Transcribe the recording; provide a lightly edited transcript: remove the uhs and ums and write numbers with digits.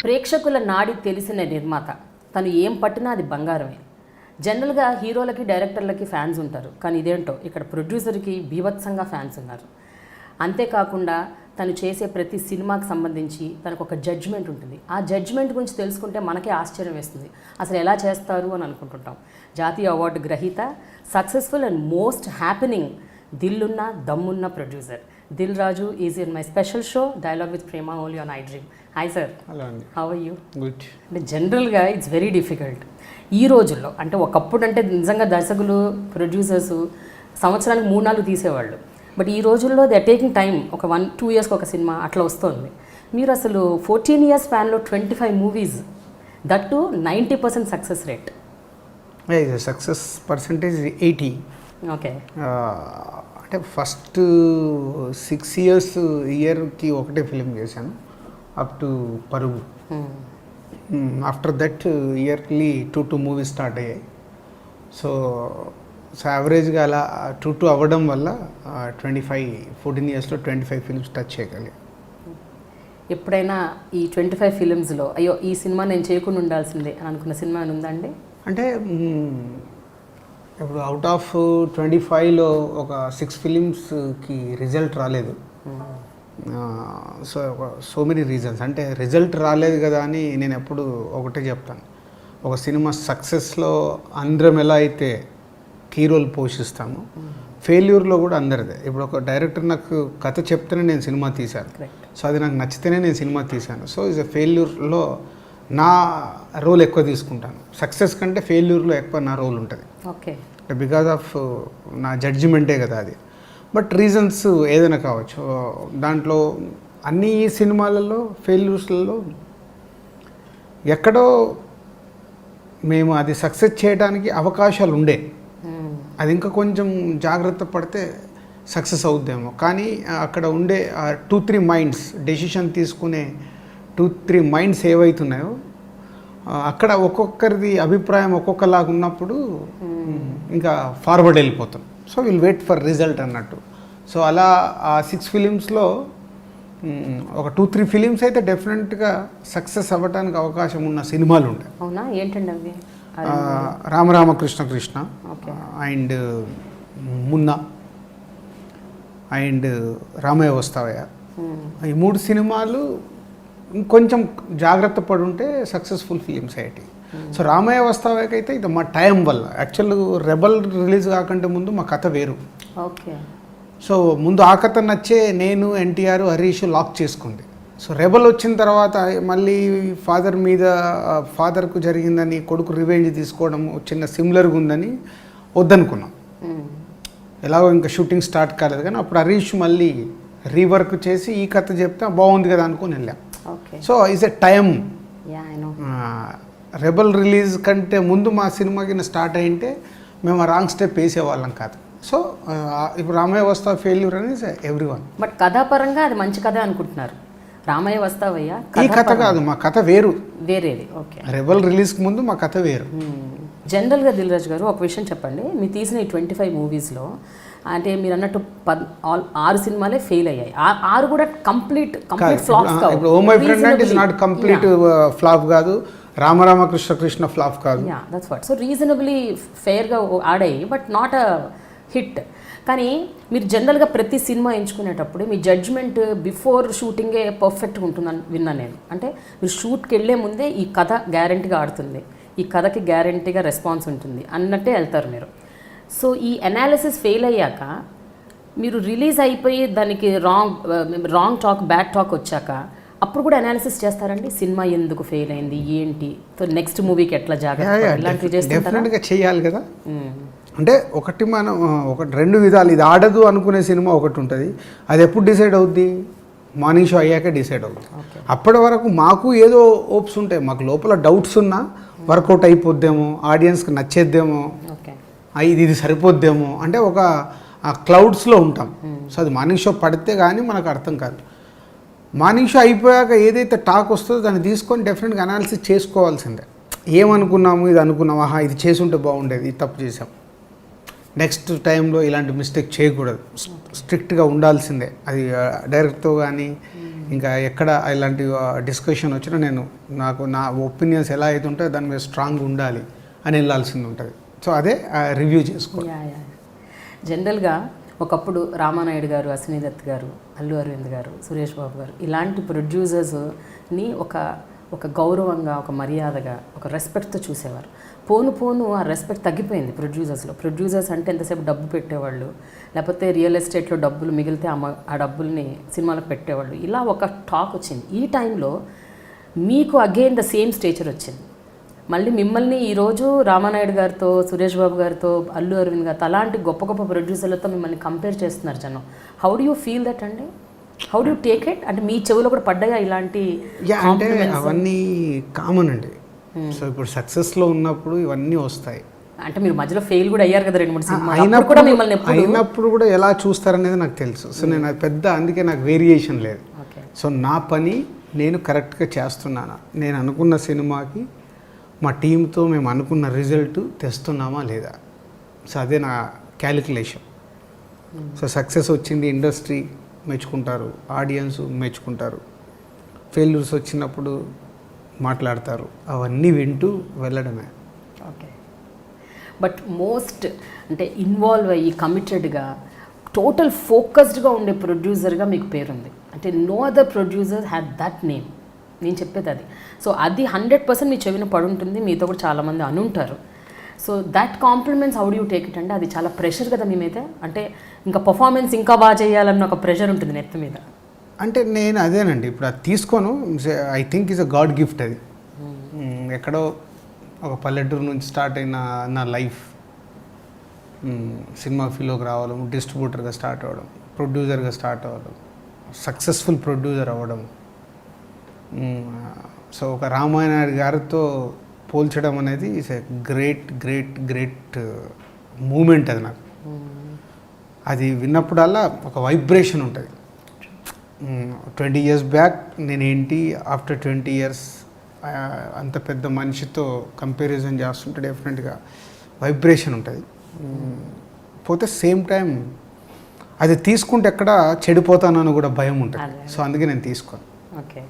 ప్రేక్షకుల నాడి తెలిసిన నిర్మాత తను ఏం పట్టినా అది బంగారమే. జనరల్గా హీరోలకి డైరెక్టర్లకి ఫ్యాన్స్ ఉంటారు, కానీ ఇదేంటో ఇక్కడ ప్రొడ్యూసర్కి బీభత్సంగా ఫ్యాన్స్ ఉన్నారు. అంతేకాకుండా తను చేసే ప్రతి సినిమాకి సంబంధించి తనకు ఒక జడ్జ్మెంట్ ఉంటుంది. ఆ జడ్జ్మెంట్ గురించి తెలుసుకుంటే మనకే ఆశ్చర్యం వేస్తుంది, అసలు ఎలా చేస్తారు అని అనుకుంటుంటాం. జాతీయ అవార్డు గ్రహీత, సక్సెస్ఫుల్ అండ్ మోస్ట్ హ్యాపెనింగ్ దిల్లున్న దమ్మున్న producer Dil Raju is in my special show dialogue with Prema only on iDream. Hi sir, how are you? Good. అంటే జనరల్గా ఇట్స్ వెరీ డిఫికల్ట్ ఈ రోజుల్లో. అంటే ఒకప్పుడు అంటే నిజంగా దర్శకులు ప్రొడ్యూసర్స్ సంవత్సరానికి 3-4 తీసేవాళ్ళు. బట్ ఈ రోజుల్లో దే ఆర్ టేకింగ్ టైం, ఒక 1-2 years ఒక సినిమా అట్లా వస్తుంది. మీరు అసలు 14 years స్పాన్లో 25 movies, that to 90% success rate. Success percentage 80. Okay. అంటే ఫస్ట్ 6 years ఇయర్కి ఒకటే ఫిలిం చేశాను, అప్ టు పరుగు. After that yearly 2 movies start అయ్యాయి. సో యావరేజ్గా అలా 2 అవ్వడం వల్ల 14 yearsలో 25 films టచ్ చేయగలిగాను. ఎప్పుడైనా ఈ 25 filmsలో అయ్యో ఈ సినిమా నేను చేయకుండా ఉండాల్సిందే అని అనుకున్న సినిమా అని ఉందా అండి? అంటే ఇప్పుడు అవుట్ ఆఫ్ 25లో ఒక 6 filmsకి రిజల్ట్ రాలేదు. So many reasons. అంటే రిజల్ట్ రాలేదు కదా అని నేను ఎప్పుడు ఒకటే చెప్తాను, ఒక సినిమా సక్సెస్లో అందరం ఎలా అయితే కీ రోల్ పోషిస్తాము, ఫెయిల్యూర్లో కూడా అందరిదే. ఇప్పుడు ఒక డైరెక్టర్ నాకు కథ చెప్తేనే నేను సినిమా తీశాను, సో అది నాకు నచ్చితేనే నేను సినిమా తీశాను. సో ఇస్ ఫెయిల్యూర్లో నా రోల్ ఎక్కువ తీసుకుంటాను, సక్సెస్ కంటే ఫెయిల్యూర్లో ఎక్కువ నా రోల్ ఉంటుంది. ఓకే. బికాజ్ ఆఫ్ నా జడ్జిమెంటే కదా అది. బట్ రీజన్స్ ఏదైనా కావచ్చు. దాంట్లో అన్ని సినిమాలలో ఫెయిల్యూర్స్లలో ఎక్కడో మేము అది సక్సెస్ చేయడానికి అవకాశాలు ఉండే, అది ఇంకా కొంచెం జాగ్రత్త పడితే సక్సెస్ అవుద్దేమో. కానీ అక్కడ ఉండే 2-3 మైండ్స్, డెసిషన్ తీసుకునే 2-3 మైండ్స్ ఏవైతున్నాయో అక్కడ ఒక్కొక్కరిది అభిప్రాయం ఒక్కొక్కలాగా ఉన్నప్పుడు ఇంకా ఫార్వర్డ్ వెళ్ళిపోతాం. So will wait for result అన్నట్టు. సో అలా ఆ 6 filmsలో ఒక 2-3 films అయితే డెఫినెట్గా సక్సెస్ అవ్వడానికి అవకాశం ఉన్న సినిమాలు ఉంటాయి. అవునా? ఏంటండి అవి? రామరామ కృష్ణ కృష్ణ అండ్ మున్నా అండ్ రామయ్య వస్తావయ్య, ఈ 3 సినిమాలు ఇంకొంచెం జాగ్రత్త పడి ఉంటే సక్సెస్ఫుల్ ఫిలిమ్స్ అయ్యేటి. సో రామయ్య వస్తావయ్యకి అయితే ఇది మా టైం వల్ల, యాక్చువల్ రెబల్ రిలీజ్ కాకంటే ముందు మా కథ వేరు. ఓకే. సో ముందు ఆ కథ నచ్చే నేను, ఎన్టీఆర్, హరీష్ లాక్ చేసుకుంది. సో రెబల్ వచ్చిన తర్వాత మళ్ళీ ఫాదర్ మీద, ఫాదర్కు జరిగిందని కొడుకు రివెంజ్ తీసుకోవడం చిన్న సిమిలర్గా ఉందని వద్దనుకున్నాం. ఎలాగో ఇంకా షూటింగ్ స్టార్ట్ కాలేదు, కానీ అప్పుడు హరీష్ మళ్ళీ రీవర్క్ చేసి ఈ కథ చెప్తే బాగుంది కదా అనుకుని వెళ్ళాం. So is a time. Rebel release కంటే ముందు మా సినిమాకి స్టార్ట్ అయింటే మేము ఆ రాంగ్ స్టెప్ వేసేవాళ్ళం కాదు. సో ఇప్పుడు రామయ్య వస్తా ఫెయిల్యూర్ అని ఎవ్రీవన్. బట్ కథాపరంగా అది మంచి కథ అనుకుంటున్నారు. రామయ్య వస్తావయ్యా ఈ కథ కాదు, మా కథ వేరు, వేరేది. ఓకే. రెబల్ రిలీజ్కి ముందు మా కథ వేరు. జనరల్గా దిల్ రాజు గారు ఒక విషయం చెప్పండి, మీరు తీసిన ఈ 25 moviesలో అంటే మీరు అన్నట్టు 6 సినిమాలే ఫెయిల్ అయ్యాయి. 6 కూడా కంప్లీట్ ఫ్లాప్స్ కావు. ఇప్పుడు ఓ మై ఫ్రెండ్ అంటే ఇట్స్ నాట్ కంప్లీట్ ఫ్లాప్ కాదు, రామరామ కృష్ణ కృష్ణ ఫ్లాప్ కాదు. That's what. సో రీజనబుల్లీ ఫెయిర్గా ఆడాయి, బట్ నాట్ అ హిట్. కానీ మీరు జనరల్గా ప్రతి సినిమా ఎంచుకునేటప్పుడు మీ జడ్జ్మెంట్ బిఫోర్ షూటింగే పర్ఫెక్ట్గా ఉంటుందని విన్నాను నేను. అంటే మీరు షూట్కి వెళ్ళే ముందే ఈ కథ గ్యారంటీగా ఆడుతుంది, ఈ కథకి గ్యారంటీగా రెస్పాన్స్ ఉంటుంది అన్నట్టే వెళ్తారు మీరు. సో ఈ అనాలిసిస్ ఫెయిల్ అయ్యాక మీరు రిలీజ్ అయిపోయి దానికి రాంగ్ టాక్, బ్యాడ్ టాక్ వచ్చాక అప్పుడు కూడా అనాలిసిస్ చేస్తారండి, సినిమా ఎందుకు ఫెయిల్ అయింది ఏంటి, సో నెక్స్ట్ మూవీకి ఎట్లా జాగ్రత్త, ఇలాంటివి డెఫినెట్గా చేయాలి కదా. అంటే ఒకటి మనం 2 విధాలు, ఇది ఆడదు అనుకునే సినిమా ఒకటి ఉంటుంది, అది ఎప్పుడు డిసైడ్ అవుద్ది, మార్నింగ్ షో అయ్యాకే డిసైడ్ అవుతుంది. అప్పటి వరకు మాకు ఏదో హోప్స్ ఉంటాయి, మాకు లోపల డౌట్స్ ఉన్నా వర్కౌట్ అయిపోద్దేమో, ఆడియన్స్కి నచ్చేద్దేమో, ఇది సరిపోద్దేమో అంటే ఒక క్లౌడ్స్లో ఉంటాం. సో అది మార్నింగ్ షో పడితే కానీ మనకు అర్థం కాదు. మార్నింగ్ షో అయిపోయాక ఏదైతే టాక్ వస్తుందో దాన్ని తీసుకొని డెఫినెట్గా అనాలిసిస్ చేసుకోవాల్సిందే. ఏమనుకున్నాము, ఇది అనుకున్నాము, ఇది చేసుంటే బాగుండేది, ఇది తప్పు చేసాం, నెక్స్ట్ టైంలో ఇలాంటి మిస్టేక్ చేయకూడదు, స్ట్రిక్ట్గా ఉండాల్సిందే. అది డైరెక్ట్తో కానీ ఇంకా ఎక్కడ ఇలాంటి డిస్కషన్ వచ్చినా నేను నా ఒపీనియన్స్ ఎలా అయితే ఉంటే దాని మీద స్ట్రాంగ్ ఉండాలి అని వెళ్ళాల్సింది ఉంటుంది. సో అదే రివ్యూ చేసుకోవాలి. జనరల్గా ఒకప్పుడు రామానాయుడు గారు, అశ్విని దత్ గారు, అల్లు అరవింద్ గారు, సురేష్ బాబు గారు ఇలాంటి ప్రొడ్యూసర్స్ని ఒక గౌరవంగా, ఒక మర్యాదగా, ఒక రెస్పెక్ట్తో చూసేవారు. పోను ఆ రెస్పెక్ట్ తగ్గిపోయింది ప్రొడ్యూసర్స్లో. ప్రొడ్యూసర్స్ అంటే ఎంతసేపు డబ్బు పెట్టేవాళ్ళు, లేకపోతే రియల్ ఎస్టేట్లో డబ్బులు మిగిలితే ఆ డబ్బుల్ని సినిమాలకు పెట్టేవాళ్ళు. ఇలా ఒక టాక్ వచ్చింది. ఈ టైంలో మీకు అగైన్ ద సేమ్ స్టేచర్ వచ్చింది. మళ్ళీ మిమ్మల్ని ఈరోజు రామానాయుడు గారితో, సురేష్ బాబు గారితో, అల్లు అరవింద్ గారితో అలాంటి గొప్ప గొప్ప ప్రొడ్యూసర్లతో మిమ్మల్ని కంపేర్ చేస్తున్నారు జనం. How do you feel that అండి? How do you take it? అంటే మీ చెవులో కూడా పడ్డాయా ఇలాంటి? అంటే అవన్నీ కామన్ అండి. సో ఇప్పుడు సక్సెస్లో ఉన్నప్పుడు ఇవన్నీ వస్తాయి. అంటే మీరు మధ్యలో ఫెయిల్ కూడా అయ్యారు కదా 2-3 సినిమాలు కూడా మిమ్మల్ని అయినప్పుడు కూడా ఎలా చూస్తారనేది నాకు తెలుసు. సో నేను అందుకే నాకు వేరియేషన్ లేదు. సో నా పని నేను కరెక్ట్గా చేస్తున్నానా, నేను అనుకున్న సినిమాకి మా టీంతో మేము అనుకున్న రిజల్ట్ తెస్తున్నామా లేదా, సో అదే నా క్యాలిక్యులేషన్. సో సక్సెస్ వచ్చింది, ఇండస్ట్రీ మెచ్చుకుంటారు, ఆడియన్స్ మెచ్చుకుంటారు, ఫెయిల్యూర్స్ వచ్చినప్పుడు మాట్లాడతారు, అవన్నీ వింటూ వెళ్ళడమే. ఓకే. బట్ మోస్ట్ అంటే ఇన్వాల్వ్ అయ్యి కమిటెడ్గా టోటల్ ఫోకస్డ్గా ఉండే ప్రొడ్యూసర్గా మీకు పేరుంది. అంటే no other producer had that name. నేను చెప్పేది అది. సో అది 100% మీ చెవిన పడుంటుంది, మీతో కూడా చాలామంది అనుంటారు. So that compliments how do you take it? అంటే అది చాలా ప్రెషర్ కదా మీ మీద. అంటే ఇంకా పర్ఫార్మెన్స్ ఇంకా బాగా చేయాలన్న ఒక ప్రెషర్ ఉంటుంది నెత్తి మీద. అంటే నేను అదేనండి, ఇప్పుడు అది తీసుకోను. I think is a God gift అది. ఎక్కడో ఒక పల్లెటూరు నుంచి స్టార్ట్ అయిన నా లైఫ్ సినిమా ఫీల్డ్లోకి రావడం, డిస్ట్రిబ్యూటర్గా స్టార్ట్ అవ్వడం, ప్రొడ్యూసర్గా స్టార్ట్ అవ్వడం, సక్సెస్ఫుల్ ప్రొడ్యూసర్ అవ్వడం. సో ఒక రామానాయుడు గారితో పోల్చడం అనేది it's a great great great moment. అది నాకు అది విన్నప్పుడల్లా ఒక వైబ్రేషన్ ఉంటుంది. 20 years బ్యాక్ నేనేంటి, ఆఫ్టర్ 20 years అంత పెద్ద మనిషితో కంపారిజన్ చేస్తుంటే డెఫినెట్గా వైబ్రేషన్ ఉంటుంది. పోతే సేమ్ టైం అది తీసుకుంటే ఎక్కడ చెడిపోతానని కూడా భయం ఉంటుంది. సో అందుకే నేను తీసుకోను. ఓకే.